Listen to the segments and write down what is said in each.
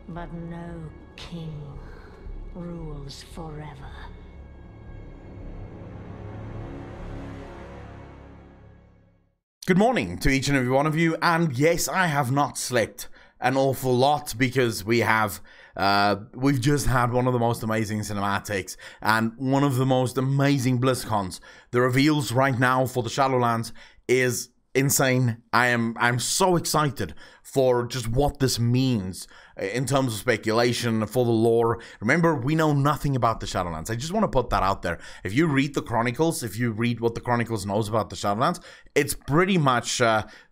But no king rules forever. Good morning to each and every one of you, and yes, I have not slept an awful lot because we've just had one of the most amazing cinematics and one of the most amazing BlizzCons. The reveals right now for the Shadowlands is insane. I'm so excited for just what this means in terms of speculation for the lore. Remember, we know nothing about the Shadowlands. I just want to put that out there. If you read the Chronicles, if you read what the Chronicles knows about the Shadowlands, it's pretty much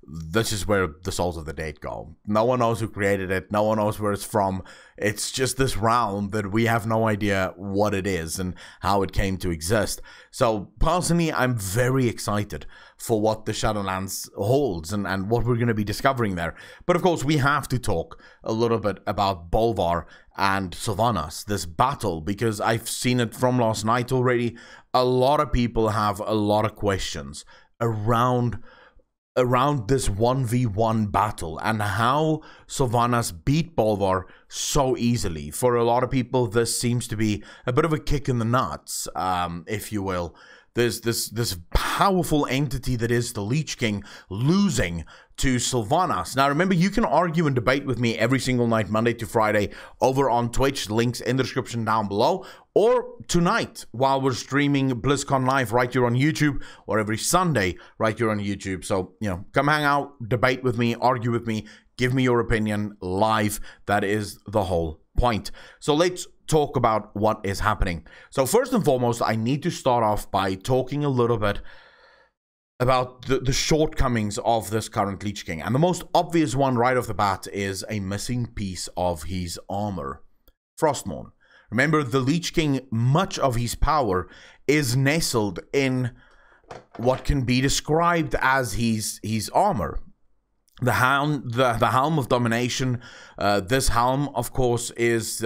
this is where the souls of the dead go. No one knows who created it. No one knows where it's from. It's just this realm that we have no idea what it is and how it came to exist. So personally, I'm very excited for what the Shadowlands holds and what we're going to be discovering there. But of course, we have to talk a little bit about Bolvar and Sylvanas, this battle, because I've seen it from last night already. A lot of people have a lot of questions around this 1v1 battle and how Sylvanas beat Bolvar so easily. For a lot of people, this seems to be a bit of a kick in the nuts, if you will. There's this powerful entity that is the Lich King losing to Sylvanas. Now remember, you can argue and debate with me every single night, Monday to Friday, over on Twitch. Links in the description down below. Or tonight, while we're streaming BlizzCon Live right here on YouTube, or every Sunday right here on YouTube. So, you know, come hang out, debate with me, argue with me, give me your opinion live. That is the whole point. So let's talk about what is happening. So first and foremost, I need to start off by talking a little bit about the shortcomings of this current Lich King. And the most obvious one right off the bat is a missing piece of his armor. Frostmourne. Remember, the Lich King, much of his power is nestled in what can be described as his armor. The helm of domination. This helm, of course, is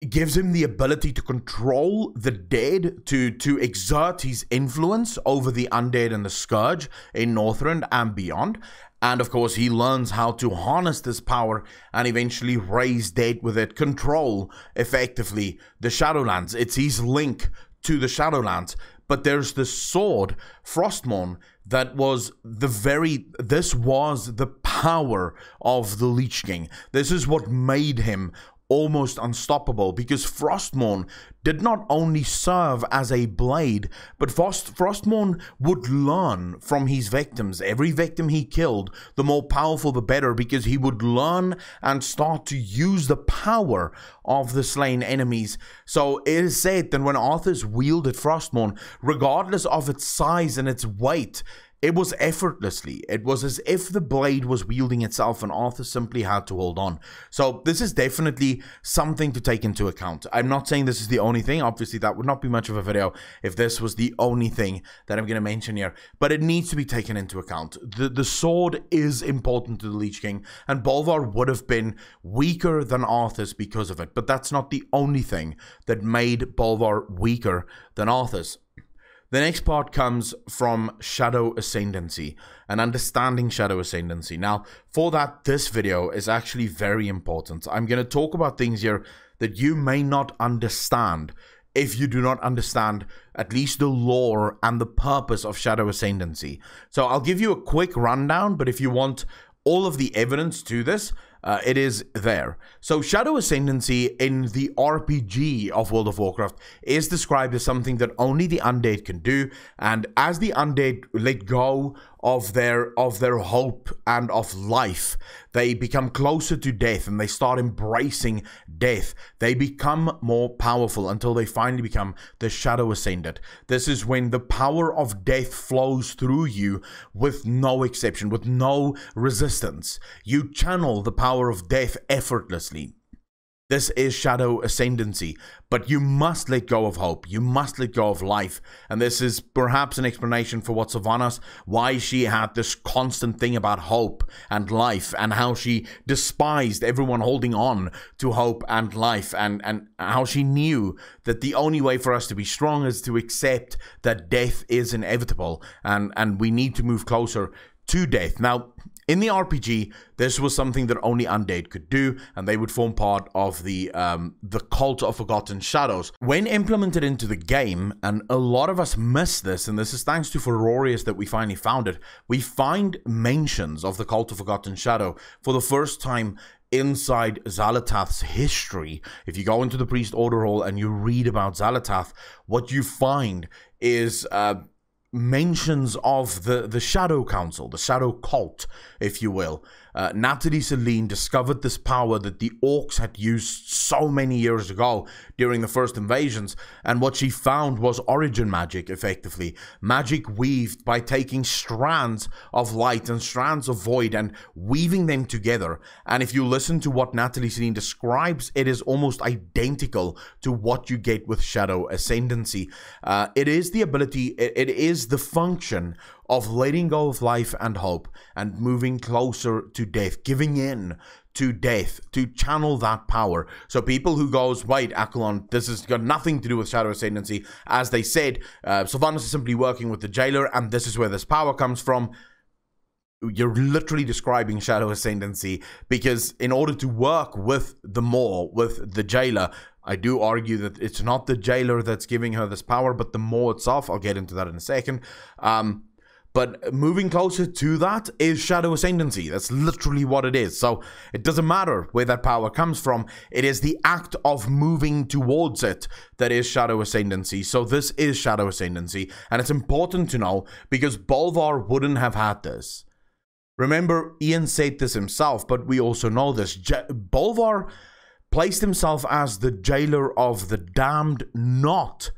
gives him the ability to control the dead, to exert his influence over the undead and the scourge in Northrend and beyond. And of course, he learns how to harness this power and eventually raise dead with it, control effectively the Shadowlands. It's his link to the Shadowlands. But there's this sword, Frostmourne, that was this was the power of the Lich King. This is what made him almost unstoppable, because Frostmourne did not only serve as a blade, but Frostmourne would learn from his victims. Every victim he killed, the more powerful the better, because he would learn and start to use the power of the slain enemies. So it is said that when Arthas wielded Frostmourne, regardless of its size and its weight, it was effortlessly. It was as if the blade was wielding itself and Arthur simply had to hold on. So this is definitely something to take into account. I'm not saying this is the only thing. Obviously, that would not be much of a video if this was the only thing that I'm going to mention here. But it needs to be taken into account. The sword is important to the Lich King, and Bolvar would have been weaker than Arthas because of it. But that's not the only thing that made Bolvar weaker than Arthas. The next part comes from Shadow Ascendancy and understanding Shadow Ascendancy. Now, for that, this video is actually very important. I'm going to talk about things here that you may not understand if you do not understand at least the lore and the purpose of Shadow Ascendancy. So I'll give you a quick rundown, but if you want all of the evidence to this, it is there. So Shadow Ascendancy in the RPG of World of Warcraft is described as something that only the undead can do, and as the undead let go of their hope and of life, they become closer to death and they start embracing death. They become more powerful until they finally become the Shadow Ascended. This is when the power of death flows through you with no exception, with no resistance. You channel the power of death effortlessly. This is Shadow Ascendancy, but you must let go of hope. You must let go of life. And this is perhaps an explanation for what Sylvanas, why she had this constant thing about hope and life, and how she despised everyone holding on to hope and life, and how she knew that the only way for us to be strong is to accept that death is inevitable, and we need to move closer to death. Now, In the RPG, this was something that only Undead could do, and they would form part of the Cult of Forgotten Shadows. When implemented into the game, and a lot of us miss this, and this is thanks to Furorius that we finally found it, we find mentions of the Cult of Forgotten Shadow for the first time inside Xal'atath's history. If you go into the Priest Order Hall and you read about Xal'atath, what you find is mentions of the Shadow Council, the Shadow Cult, if you will. Natalie Celine discovered this power that the Orcs had used so many years ago during the first invasions, and what she found was origin magic, effectively. Magic weaved by taking strands of light and strands of void and weaving them together. And if you listen to what Natalie Celine describes, it is almost identical to what you get with Shadow Ascendancy. It is the ability, it is the function of letting go of life and hope and moving closer to death, giving in to death, to channel that power. So people who goes, wait, Accolonn, this has got nothing to do with Shadow Ascendancy. As they said, Sylvanas is simply working with the Jailer, and this is where this power comes from. You're literally describing Shadow Ascendancy, because in order to work with the Maw, with the Jailer, I do argue that it's not the Jailer that's giving her this power, but the Maw itself. I'll get into that in a second. But moving closer to that is Shadow Ascendancy. That's literally what it is. So it doesn't matter where that power comes from. It is the act of moving towards it that is Shadow Ascendancy. So this is Shadow Ascendancy. And it's important to know, because Bolvar wouldn't have had this. Remember, Ian said this himself, but we also know this. Bolvar placed himself as the Jailer of the Damned, not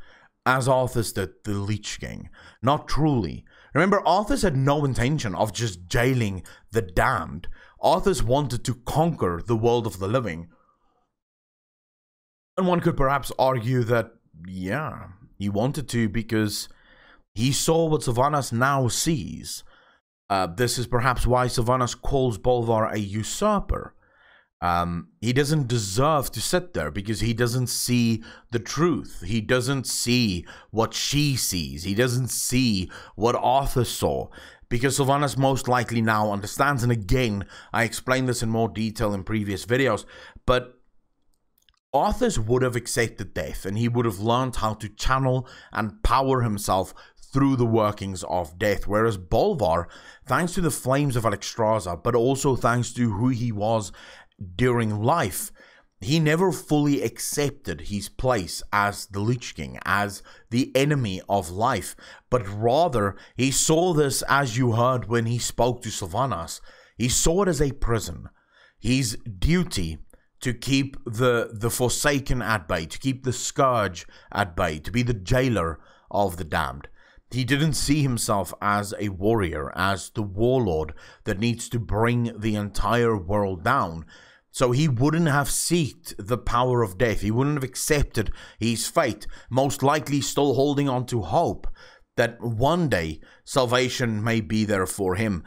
as Arthas the Lich King. Not truly. Remember, Arthas had no intention of just jailing the damned. Arthas wanted to conquer the world of the living. And one could perhaps argue that, yeah, he wanted to because he saw what Sylvanas now sees. This is perhaps why Sylvanas calls Bolvar a usurper. He doesn't deserve to sit there because he doesn't see the truth. He doesn't see what she sees. He doesn't see what Arthur saw, because Sylvanas most likely now understands. And again, I explained this in more detail in previous videos, but Arthas would have accepted death, and he would have learned how to channel and power himself through the workings of death, whereas Bolvar, thanks to the flames of Alexstrasza, but also thanks to who he was during life, he never fully accepted his place as the Lich King, as the enemy of life, but rather he saw this, as you heard when he spoke to Sylvanas, he saw it as a prison. His duty to keep the Forsaken at bay, to keep the Scourge at bay, to be the Jailer of the Damned. He didn't see himself as a warrior, as the warlord that needs to bring the entire world down. So he wouldn't have sought the power of death. He wouldn't have accepted his fate, most likely still holding on to hope that one day salvation may be there for him.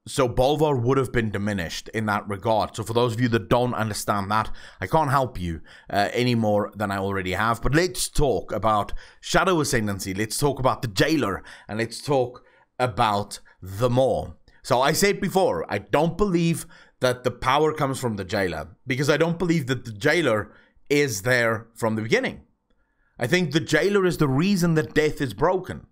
So Bolvar would have been diminished in that regard. So for those of you that don't understand that, I can't help you any more than I already have. But let's talk about Shadow Ascendancy. Let's talk about the Jailer. And let's talk about the Maw. So I said before, I don't believe that the power comes from the Jailer, because I don't believe that the Jailer is there from the beginning. I think the Jailer is the reason that death is broken.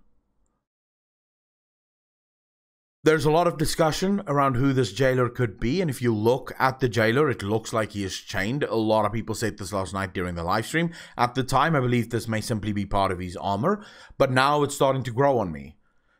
There's a lot of discussion around who this Jailer could be, and if you look at the Jailer, it looks like he is chained. A lot of people said this last night during the live stream. At the time, I believe this may simply be part of his armor, but now it's starting to grow on me.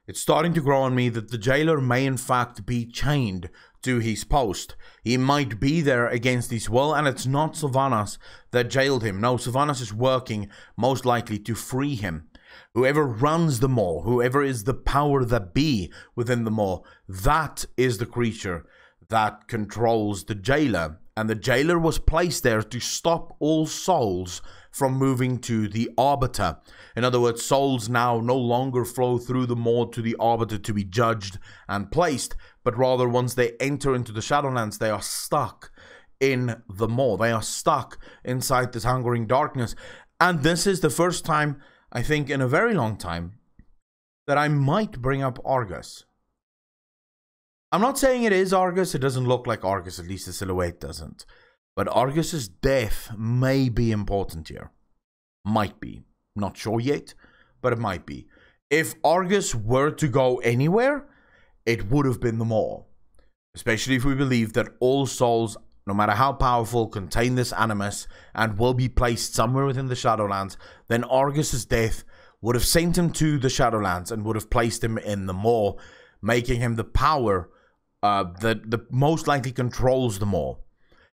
It's starting to grow on me that the Jailer may in fact be chained to his post. He might be there against his will, and it's not Sylvanas that jailed him. No, Sylvanas is working most likely to free him. Whoever runs the Maw, whoever is the power that be within the Maw, that is the creature that controls the Jailer. And the Jailer was placed there to stop all souls from moving to the Arbiter. In other words, souls now no longer flow through the Maw to the Arbiter to be judged and placed, but rather once they enter into the Shadowlands, they are stuck in the Maw. They are stuck inside this hungering darkness. And this is the first time, I think, in a very long time, that I might bring up Argus. I'm not saying it is Argus. It doesn't look like Argus, at least the silhouette doesn't. But Argus's death may be important here. Might be. Not sure yet, but it might be. If Argus were to go anywhere, it would have been the Maw. Especially if we believe that all souls, no matter how powerful, contain this animus and will be placed somewhere within the Shadowlands, then Argus's death would have sent him to the Shadowlands and would have placed him in the Maw, making him the power that most likely controls the Maw.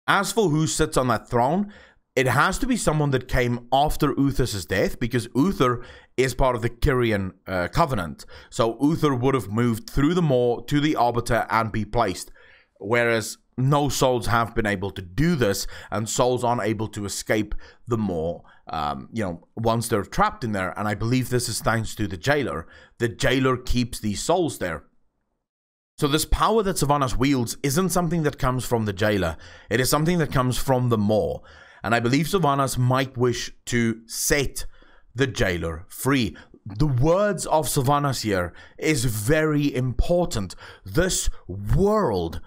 As for who sits on that throne, it has to be someone that came after Uther's death, because Uther is part of the Kyrian covenant. So Uther would have moved through the Maw to the Arbiter and be placed. Whereas no souls have been able to do this, and souls aren't able to escape the Maw, once they're trapped in there. And I believe this is thanks to the Jailer. The Jailer keeps these souls there. So this power that Sylvanas wields isn't something that comes from the Jailer. It is something that comes from the Maw. And I believe Sylvanas might wish to set the Jailer free. The words of Sylvanas here is very important. This world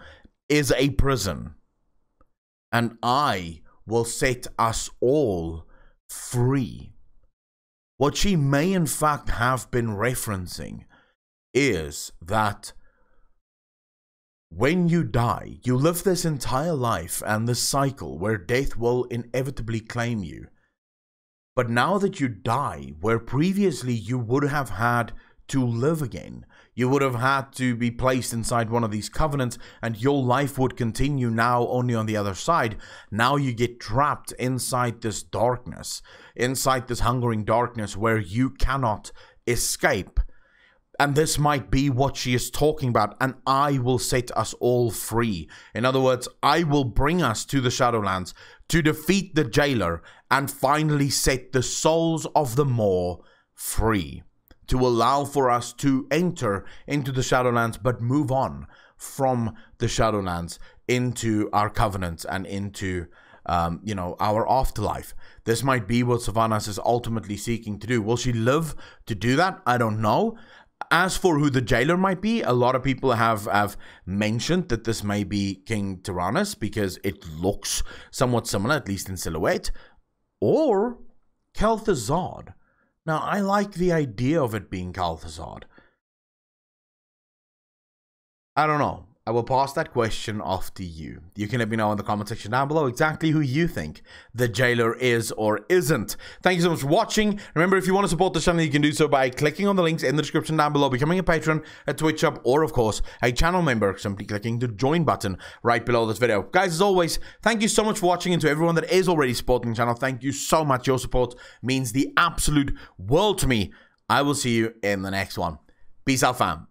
is a prison, and I will set us all free. What she may in fact have been referencing is that when you die, you live this entire life and this cycle where death will inevitably claim you. But now that you die, where previously you would have had to live again, you would have had to be placed inside one of these covenants, and your life would continue now only on the other side. Now you get trapped inside this darkness, inside this hungering darkness where you cannot escape. And this might be what she is talking about. And I will set us all free. In other words, I will bring us to the Shadowlands to defeat the Jailer and finally set the souls of the Maw free. To allow for us to enter into the Shadowlands, but move on from the Shadowlands into our covenants and into, our afterlife. This might be what Sylvanas is ultimately seeking to do. Will she live to do that? I don't know. As for who the Jailer might be, a lot of people have mentioned that this may be King Tyrannus, because it looks somewhat similar, at least in silhouette. Or Kel'Thuzad. Now, I like the idea of it being Kel'Thuzad. I don't know. I will pass that question off to you. You can let me know in the comment section down below exactly who you think the Jailer is or isn't. Thank you so much for watching. Remember, if you want to support the channel, you can do so by clicking on the links in the description down below, becoming a patron, a Twitch sub, or of course, a channel member, simply clicking the join button right below this video. Guys, as always, thank you so much for watching, and to everyone that is already supporting the channel, thank you so much. Your support means the absolute world to me. I will see you in the next one. Peace out, fam.